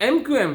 MQM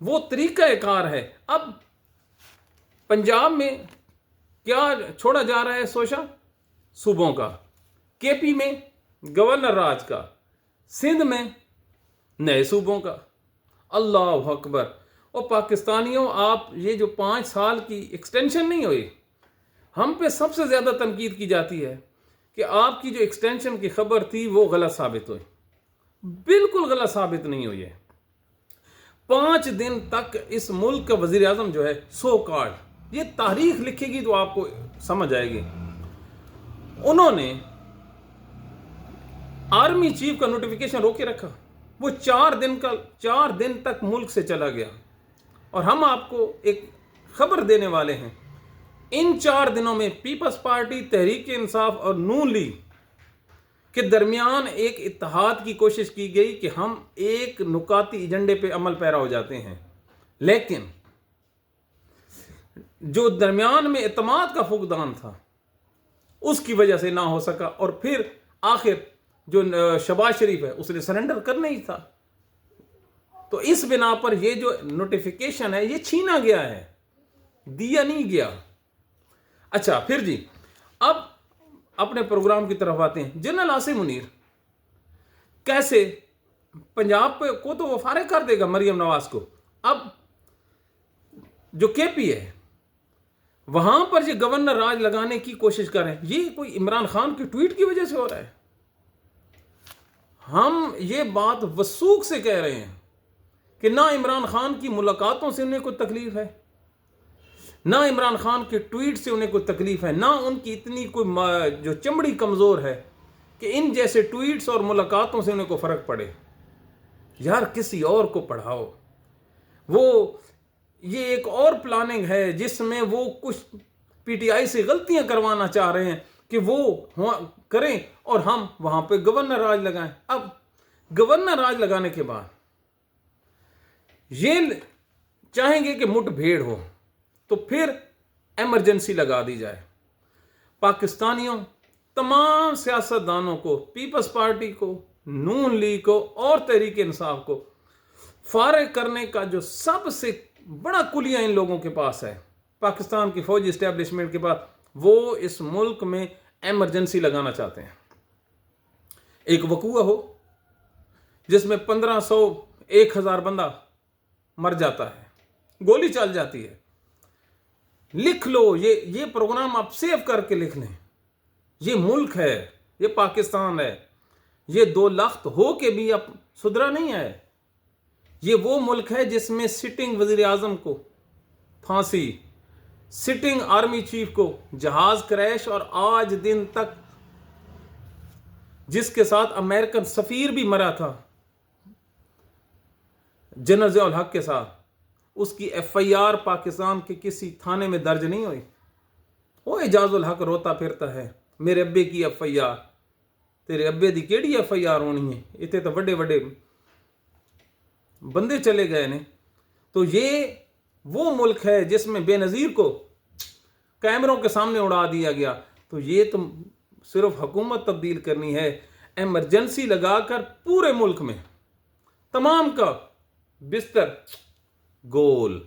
وہ طریقہ کار ہے. اب پنجاب میں کیا چھوڑا جا رہا ہے سوچا؟ صوبوں کا. کے پی میں گورنر راج کا. سندھ میں نئے صوبوں کا. اللہ اکبر. اور پاکستانیوں، آپ یہ جو 5 سال کی ایکسٹینشن نہیں ہوئی، ہم پہ سب سے زیادہ تنقید کی جاتی ہے کہ آپ کی جو ایکسٹینشن کی خبر تھی وہ غلط ثابت ہوئی. بالکل غلط ثابت نہیں ہوئی ہے. 5 دن تک اس ملک کا وزیر اعظم جو ہے سو کارڈ، یہ تاریخ لکھے گی تو آپ کو سمجھ آئے گی، انہوں نے آرمی چیف کا نوٹیفیکیشن روکے رکھا. وہ 4 دن تک ملک سے چلا گیا. اور ہم آپ کو ایک خبر دینے والے ہیں، ان 4 دنوں میں پیپلز پارٹی، تحریک انصاف اور نون لیگ کے درمیان ایک اتحاد کی کوشش کی گئی کہ ہم ایک نکاتی ایجنڈے پہ عمل پیرا ہو جاتے ہیں، لیکن جو درمیان میں اعتماد کا فقدان تھا اس کی وجہ سے نہ ہو سکا. اور پھر آخر جو شہباز شریف ہے اس نے سرنڈر کرنا ہی تھا. تو اس بنا پر یہ جو نوٹیفیکیشن ہے یہ چھینا گیا ہے، دیا نہیں گیا. اچھا پھر جی، اب اپنے پروگرام کی طرف آتے ہیں. جنرل عاصم منیر کیسے پنجاب کو تو وہ فارغ کر دے گا مریم نواز کو. اب جو کے پی ہے وہاں پر یہ گورنر راج لگانے کی کوشش کر رہے ہیں. یہ کوئی عمران خان کی ٹویٹ کی وجہ سے ہو رہا ہے. ہم یہ بات وثوق سے کہہ رہے ہیں کہ نہ عمران خان کی ملاقاتوں سے انہیں کوئی تکلیف ہے، نہ عمران خان کے ٹویٹ سے انہیں کوئی تکلیف ہے، نہ ان کی اتنی کوئی جو چمڑی کمزور ہے کہ ان جیسے ٹویٹس اور ملاقاتوں سے انہیں کوئی فرق پڑے. یار کسی اور کو پڑھاؤ. وہ یہ ایک اور پلاننگ ہے جس میں وہ کچھ پی ٹی آئی سے غلطیاں کروانا چاہ رہے ہیں کہ وہ کریں اور ہم وہاں پہ گورنر راج لگائیں. اب گورنر راج لگانے کے بعد یہ چاہیں گے کہ مٹ بھیڑ ہو تو پھر ایمرجنسی لگا دی جائے. پاکستانیوں، تمام سیاستدانوں کو، پیپلز پارٹی کو، نون لیگ کو اور تحریک انصاف کو فارغ کرنے کا جو سب سے بڑا کلیہ ان لوگوں کے پاس ہے پاکستان کی فوجی اسٹیبلشمنٹ کے پاس، وہ اس ملک میں ایمرجنسی لگانا چاہتے ہیں. ایک وقوع ہو جس میں 1500 1000 بندہ مر جاتا ہے، گولی چل جاتی ہے. لکھ لو، یہ پروگرام آپ سیو کر کے لکھ لیں. یہ ملک ہے، یہ پاکستان ہے. یہ 2 لخت ہو کے بھی اب سدھرا نہیں ہے. یہ وہ ملک ہے جس میں سٹنگ وزیر اعظم کو پھانسی، سٹنگ آرمی چیف کو جہاز کریش، اور آج دن تک جس کے ساتھ امریکن سفیر بھی مرا تھا جنرل ضیاء الحق کے ساتھ، اس کی ایف آئی آر پاکستان کے کسی تھانے میں درج نہیں ہوئی. وہ اعجاز الحق روتا پھرتا ہے، میرے ابے کی ایف آئی آر. تیرے ابے دی کیڑی ایف آئی آر ہونی ہے؟ اتنے تو بڑے بڑے بندے چلے گئے نے. تو یہ وہ ملک ہے جس میں بے نظیر کو کیمروں کے سامنے اڑا دیا گیا. تو یہ تو صرف حکومت تبدیل کرنی ہے، ایمرجنسی لگا کر پورے ملک میں تمام کا بستر گول.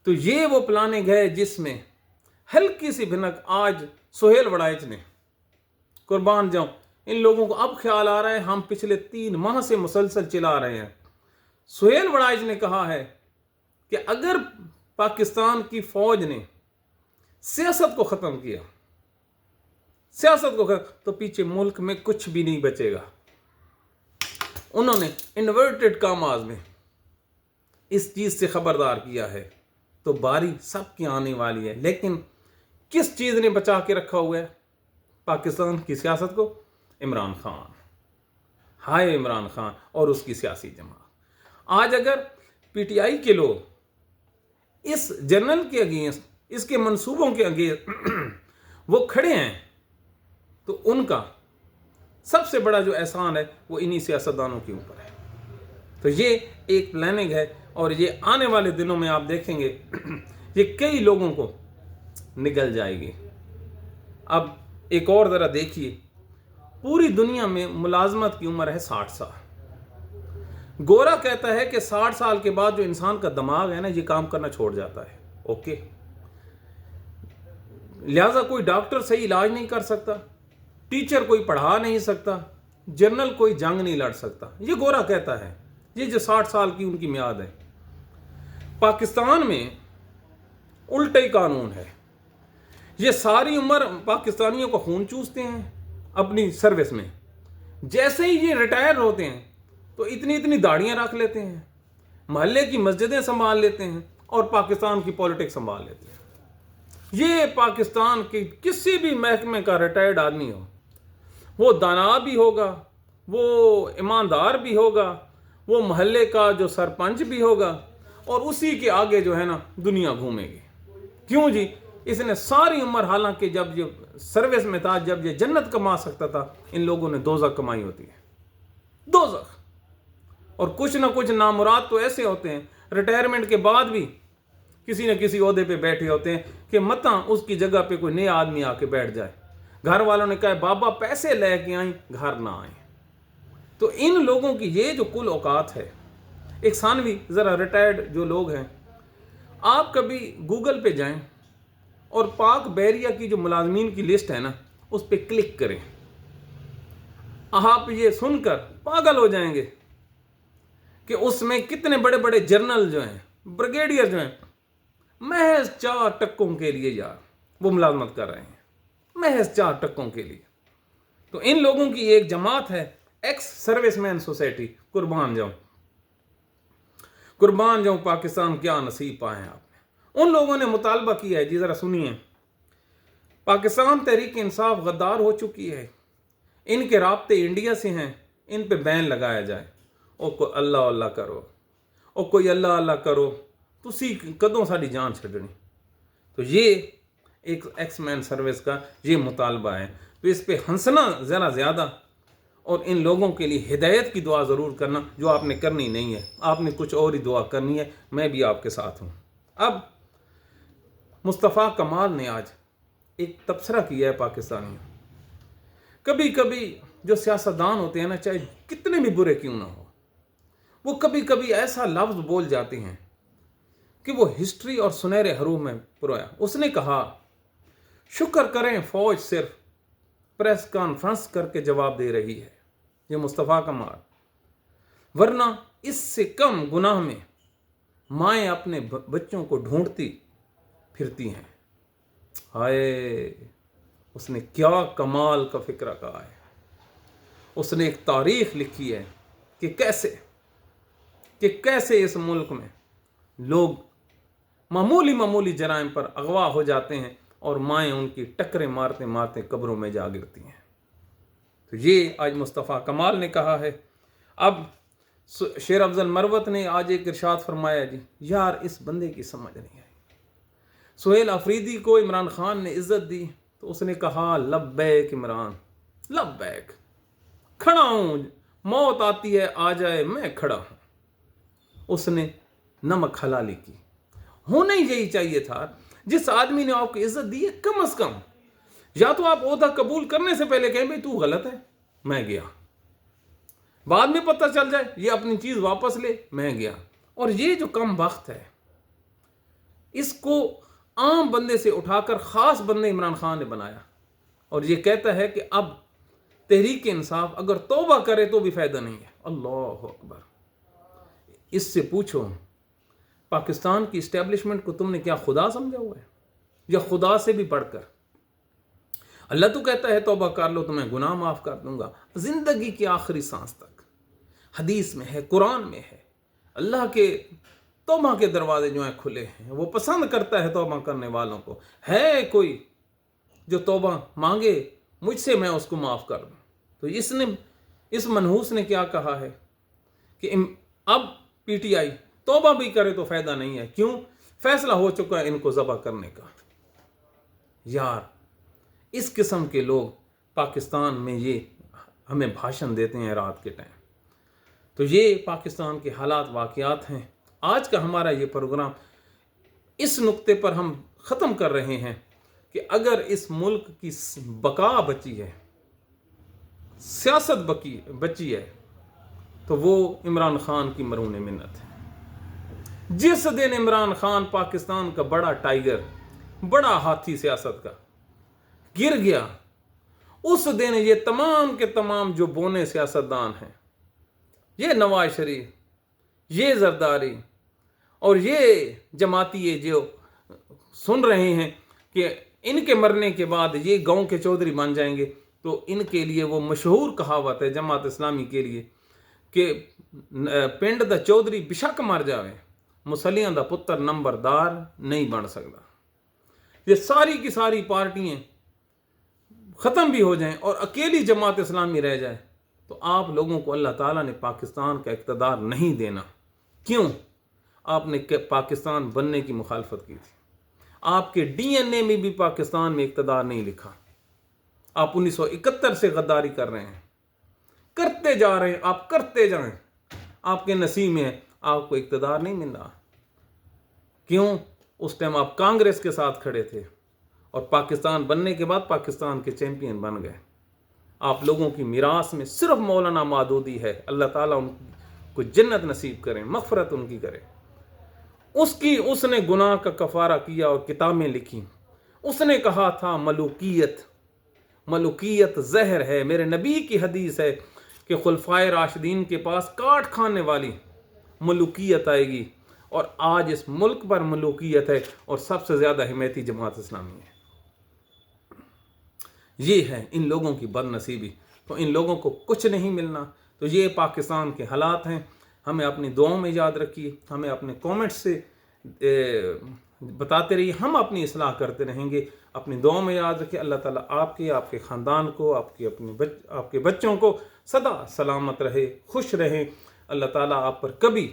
تو یہ وہ پلاننگ ہے جس میں ہلکی سی بھنک آج سہیل وڑائچ نے، قربان جاؤں، ان لوگوں کو اب خیال آ رہا ہے ہم پچھلے 3 ماہ سے مسلسل چلا رہے ہیں. سہیل وڑائچ نے کہا ہے کہ اگر پاکستان کی فوج نے سیاست کو ختم کیا، تو پیچھے ملک میں کچھ بھی نہیں بچے گا. انہوں نے انورٹڈ کاماز میں اس چیز سے خبردار کیا ہے. تو باری سب کی آنے والی ہے، لیکن کس چیز نے بچا کے رکھا ہوا ہے پاکستان کی سیاست کو؟ عمران خان. ہائے عمران خان اور اس کی سیاسی جماعت. آج اگر پی ٹی آئی کے لوگ اس جنرل کے اگینسٹ، اس کے منصوبوں کے اگینسٹ وہ کھڑے ہیں تو ان کا سب سے بڑا جو احسان ہے وہ انہی سیاستدانوں کے اوپر ہے. تو یہ ایک پلاننگ ہے اور یہ آنے والے دنوں میں آپ دیکھیں گے یہ کئی لوگوں کو نگل جائے گی. اب ایک اور ذرا دیکھیے، پوری دنیا میں ملازمت کی عمر ہے 60 سال. گورا کہتا ہے کہ 60 سال کے بعد جو انسان کا دماغ ہے نا یہ کام کرنا چھوڑ جاتا ہے. اوکے, لہذا کوئی ڈاکٹر صحیح علاج نہیں کر سکتا, ٹیچر کوئی پڑھا نہیں سکتا, جنرل کوئی جنگ نہیں لڑ سکتا. یہ گورا کہتا ہے, یہ جو 60 سال کی ان کی میعاد ہے. پاکستان میں الٹا ہی قانون ہے. یہ ساری عمر پاکستانیوں کو خون چوستے ہیں اپنی سروس میں. جیسے ہی یہ ریٹائر ہوتے ہیں تو اتنی اتنی داڑیاں رکھ لیتے ہیں, محلے کی مسجدیں سنبھال لیتے ہیں اور پاکستان کی پولیٹکس سنبھال لیتے ہیں. یہ پاکستان کے کسی بھی محکمے کا ریٹائرڈ آدمی ہو, وہ دانا بھی ہوگا, وہ ایماندار بھی ہوگا, وہ محلے کا جو سرپنچ بھی ہوگا, اور اسی کے آگے جو ہے نا دنیا گھومے گی. کیوں جی؟ اس نے ساری عمر, حالانکہ جب یہ سروس میں تھا, جب یہ جنت کما سکتا تھا, ان لوگوں نے دوزخ کمائی ہوتی ہے, دوزخ. اور کچھ نہ کچھ نامراد تو ایسے ہوتے ہیں ریٹائرمنٹ کے بعد بھی کسی نہ کسی عہدے پہ بیٹھے ہوتے ہیں کہ متاں اس کی جگہ پہ کوئی نیا آدمی آ کے بیٹھ جائے. گھر والوں نے کہا بابا پیسے لے کے آئیں, گھر نہ آئیں. تو ان لوگوں کی یہ جو کل اوقات ہے. ایک ثانوی ذرا ریٹائرڈ جو لوگ ہیں, آپ کبھی گوگل پہ جائیں اور پاک بحریہ کی جو ملازمین کی لسٹ ہے نا اس پہ کلک کریں. آپ یہ سن کر پاگل ہو جائیں گے کہ اس میں کتنے بڑے بڑے جرنل جو ہیں, بریگیڈیئر جو ہیں, محض 4 ٹکوں کے لیے یار وہ ملازمت کر رہے ہیں, محض 4 ٹکوں کے لیے. تو ان لوگوں کی ایک جماعت ہے ایکس سروس مین سوسائٹی. قربان جاؤں, قربان جاؤں, پاکستان کیا نصیب پائے ہیں آپ نے. ان لوگوں نے مطالبہ کیا ہے, جی ذرا سنیے. پاکستان تحریک انصاف غدار ہو چکی ہے, ان کے رابطے انڈیا سے ہیں, ان پہ بین لگایا جائے. او کوئی اللہ اللہ کرو, او کوئی اللہ اللہ کرو, تسی کدوں ساری جان چھڈنی. تو یہ ایک ایکس مین سروس کا یہ مطالبہ ہے. تو اس پہ ہنسنا ذرا زیادہ, اور ان لوگوں کے لیے ہدایت کی دعا ضرور کرنا, جو آپ نے کرنی نہیں ہے. آپ نے کچھ اور ہی دعا کرنی ہے, میں بھی آپ کے ساتھ ہوں. اب مصطفیٰ کمال نے آج ایک تبصرہ کیا ہے پاکستانیوں. کبھی کبھی جو سیاستدان ہوتے ہیں نا, چاہے کتنے بھی برے کیوں نہ ہو, وہ کبھی کبھی ایسا لفظ بول جاتے ہیں کہ وہ ہسٹری اور سنہرے حروف میں پرویا. اس نے کہا شکر کریں فوج صرف پریس کانفرنس کر کے جواب دے رہی ہے. یہ مصطفیٰ کمال, ورنہ اس سے کم گناہ میں مائیں اپنے بچوں کو ڈھونڈتی پھرتی ہیں. ہائے, اس نے کیا کمال کا فکرہ کہا ہے. اس نے ایک تاریخ لکھی ہے کہ کیسے اس ملک میں لوگ معمولی جرائم پر اغوا ہو جاتے ہیں اور مائیں ان کی ٹکریں مارتے مارتے قبروں میں جا گرتی ہیں. تو یہ آج مصطفیٰ کمال نے کہا ہے. اب شیر افضل مروت نے آج ایک ارشاد فرمایا, جی یار اس بندے کی سمجھ نہیں آئی. سہیل آفریدی کو عمران خان نے عزت دی تو اس نے کہا لبیک عمران لبیک, کھڑا ہوں, موت آتی ہے آ جائے میں کھڑا ہوں. اس نے نمک حلالی کی. ہونا ہی یہی چاہیے تھا. جس آدمی نے آپ کو عزت دی ہے, کم از کم یا تو آپ عہدہ قبول کرنے سے پہلے کہیں بھائی تو غلط ہے, میں گیا. بعد میں پتہ چل جائے یہ اپنی چیز واپس لے, میں گیا. اور یہ جو کم وقت ہے, اس کو عام بندے سے اٹھا کر خاص بندے عمران خان نے بنایا, اور یہ کہتا ہے کہ اب تحریک انصاف اگر توبہ کرے تو بھی فائدہ نہیں ہے. اللہ اکبر. اس سے پوچھو پاکستان کی اسٹیبلشمنٹ کو تم نے کیا خدا سمجھا ہوا ہے, یا خدا سے بھی بڑھ کر؟ اللہ تو کہتا ہے توبہ کر لو تو میں گناہ معاف کر دوں گا زندگی کی آخری سانس تک. حدیث میں ہے, قرآن میں ہے, اللہ کے توبہ کے دروازے جو ہیں کھلے ہیں, وہ پسند کرتا ہے توبہ کرنے والوں کو. ہے کوئی جو توبہ مانگے مجھ سے, میں اس کو معاف کر دوں. تو اس منحوس نے کیا کہا ہے کہ اب پی ٹی آئی توبہ بھی کرے تو فائدہ نہیں ہے. کیوں؟ فیصلہ ہو چکا ہے ان کو ذبح کرنے کا. یار اس قسم کے لوگ پاکستان میں یہ ہمیں بھاشن دیتے ہیں رات کے ٹائم. تو یہ پاکستان کے حالات واقعات ہیں. آج کا ہمارا یہ پروگرام اس نقطے پر ہم ختم کر رہے ہیں کہ اگر اس ملک کی بقا بچی ہے, سیاست بچی ہے, تو وہ عمران خان کی مرہون منت ہے۔ جس دن عمران خان پاکستان کا بڑا ٹائیگر، بڑا ہاتھی سیاست کا گر گیا، اس دن یہ تمام کے تمام جو بونے سیاستدان ہیں، یہ نواز شریف، یہ زرداری اور یہ جماعتی جو سن رہے ہیں کہ ان کے مرنے کے بعد یہ گاؤں کے چودھری بن جائیں گے، تو ان کے لیے وہ مشہور کہاوت ہے جماعت اسلامی کے لیے کہ پنڈ دا چودھری بشک مر جاوے، مسلیاں دا پتر نمبردار نہیں بن سکتا۔ یہ ساری کی ساری پارٹیاں ختم بھی ہو جائیں اور اکیلی جماعت اسلامی رہ جائے، تو آپ لوگوں کو اللہ تعالیٰ نے پاکستان کا اقتدار نہیں دینا۔ کیوں؟ آپ نے پاکستان بننے کی مخالفت کی تھی، آپ کے ڈی این اے میں بھی پاکستان میں اقتدار نہیں لکھا۔ آپ 1971 سے غداری کر رہے ہیں، کرتے جا رہے ہیں، آپ کرتے جائیں، آپ کے نصیب میں آپ کو اقتدار نہیں مل رہا۔ کیوں؟ اس ٹائم آپ کانگریس کے ساتھ کھڑے تھے اور پاکستان بننے کے بعد پاکستان کے چیمپئن بن گئے۔ آپ لوگوں کی میراث میں صرف مولانا مودودی ہے، اللہ تعالیٰ ان کو جنت نصیب کریں، مغفرت ان کی کرے۔ اس نے گناہ کا کفارہ کیا اور کتابیں لکھی۔ اس نے کہا تھا ملوکیت زہر ہے۔ میرے نبی کی حدیث ہے کہ خلفائے راشدین کے پاس کاٹ کھانے والی ملوکیت آئے گی، اور آج اس ملک پر ملوکیت ہے اور سب سے زیادہ حمایتی جماعت اسلامی ہے۔ یہ ہے ان لوگوں کی بد نصیبی، تو ان لوگوں کو کچھ نہیں ملنا۔ تو یہ پاکستان کے حالات ہیں، ہمیں اپنی دعاؤں میں یاد رکھیے، ہمیں اپنے کومنٹ سے بتاتے رہیے، ہم اپنی اصلاح کرتے رہیں گے۔ اپنی دعاؤں میں یاد رکھیے، اللہ تعالیٰ آپ کے خاندان کو، آپ کے بچوں کو سدا سلامت رہے، خوش رہیں۔ اللہ تعالیٰ آپ پر کبھی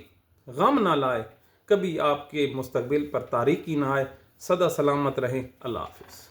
غم نہ لائے، کبھی آپ کے مستقبل پر تاریکی نہ آئے۔ سدا سلامت رہیں۔ اللہ حافظ۔